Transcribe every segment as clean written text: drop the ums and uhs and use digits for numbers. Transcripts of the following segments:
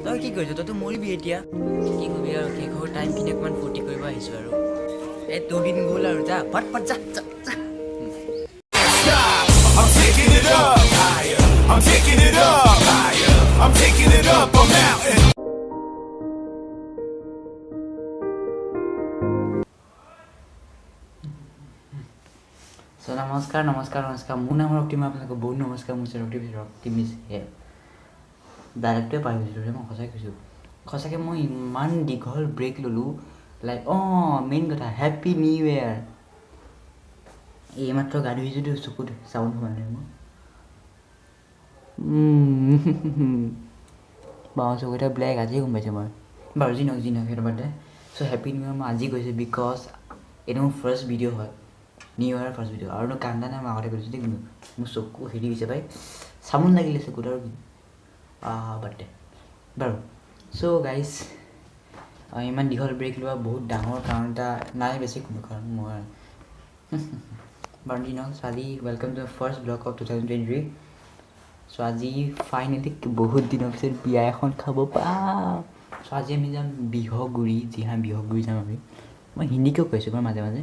তই কি কৰিছ? তইতো মৰিবি এতিয়া। কি কৰিবি আৰু শেষৰ টাইমখিনি অকণমান ফূৰ্তি কৰিব আহিছোঁ আৰু। এই দুদিন গ'ল আৰু যা ফট ফট যা যা যা। I'm taking it up higher. I'm taking it up higher. I'm taking it up a mountain. নমস্কাৰ মোৰ নাম ৰক্তিম, আপোনালোকক বহুত নমস্কাৰ। মোৰ ৰক্তিম ইজ হেয়াৰ। ডাইৰেক্টে পাই গৈছিলোঁ মই সঁচাকৈ কৈছোঁ। সঁচাকৈ মই ইমান দীঘল ব্ৰেক ল'লোঁ। লাইক মেইন কথা হেপ্পী নিউ ইয়েৰ। এইমাত্ৰ গা ধুই যদি চকুত চাউণ্ড হোৱা নাই মোৰ বাৰু চকুকেইটা ব্লেক আজিয়ে গম পাইছোঁ মই। বাৰু যি নহওক সেইটো বাদে। চ' হেপ্পী নিউ ইয়েৰ মই আজি কৈছোঁ বিকজ এইটো মোৰ ফাৰ্ষ্ট ভিডিঅ' হয়। নিউ ইয়েৰৰ ফাৰ্ষ্ট ভিডিঅ' আৰু কান্দা নাই মই আগতে কৈছোঁ দেই। মোৰ চকু হেৰি হৈছে পাই, চাবোন লাগিলে চকুত আৰু কি বাৰ্থডে বাৰু। চ' গাইজ ইমান দীঘল ব্ৰেক লোৱা বহুত ডাঙৰ কাৰণ এটা নাই, বেছি কোনো কাৰণ মই বাৰু যি নহওক। চ' আজি welcome to first blog of 2023। চ' আজি ফাইনেলি বহুত দিনৰ পিছত বিয়া এখন খাব পাম। চ' আজি আমি যাম বিহগুৰি। বিহগুৰি যাম আমি। মই হিন্দীকেও কৈছোঁ বাৰু মাজে মাজে।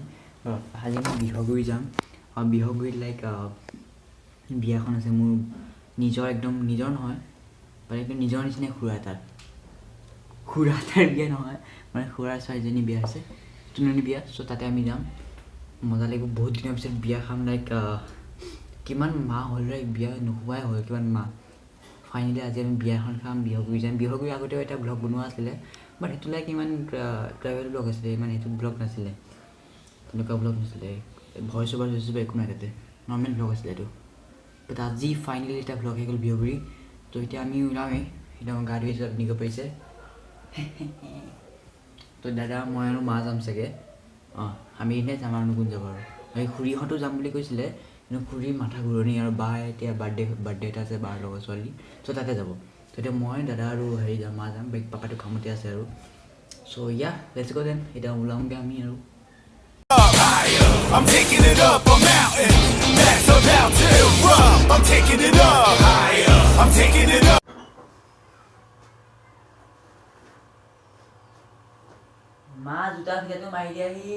আজি আমি বিহগুৰি যাম। বিহগুৰিত লাইক বিয়াখন আছে মোৰ নিজৰ, একদম নিজৰ নহয় বাট একদম নিজৰ নিচিনাই খুৰা এটাৰ বিয়া নহয়, মানে খুৰাৰ ছোৱালীজনী বিয়া আছে, তুলনি বিয়া। চ' তাতে আমি যাম, মজা লাগিব। বহুত দিনৰ পিছত বিয়া খাম। লাইক কিমান মাহ হ'ল লাইক বিয়া নোহোৱাই হ'ল কিমান মাহ। ফাইনেলি আজি আমি বিয়া এখন খাম, বিহগুৰি যাম। বিহগুৰি আগতেও এটা ব্লগ বনোৱা আছিলে বাট সেইটো লাইক ইমান ট্ৰেভেল ব্লগ আছিলে, ইমান সেইটো ব্লগ নাছিলে, তেনেকুৱা ব্লগ নাছিলে। ভইচ অভাৰ একো নাই তাতে, নৰ্মেল ব্লগ আছিলে এইটো। বাট আজি ফাইনেলি এটা ব্লগ আহি গ'ল বিহগুৰি। তো এতিয়া আমি ওলাওঁৱেই। এতিয়া গা ধুই যোৱাত নিব পাৰিছে। তো দাদা মই আৰু মা যাম চাগে। আমি এনেই যাম আৰু কোন যাব আৰু। এই খুৰীহঁতো যাম বুলি কৈছিলে কিন্তু খুৰীৰ মাথা ঘূৰণি আৰু বা এতিয়া বাৰ্থডে এটা আছে বাৰ লগৰ ছোৱালী। চ' তাতে যাব। ত' এতিয়া মই দাদা আৰু হেৰি যাম, মা যাম। পাপাটো কামতে আছে আৰু। চ' লেটছ গো দেন। এতিয়া ওলাওঁগৈ আমি আৰু। I'm taking it up a mountain that's about to erupt. I'm taking it up higher. I'm taking it up. মা জোতা ভিজাটো মাৰি দিয়াহি।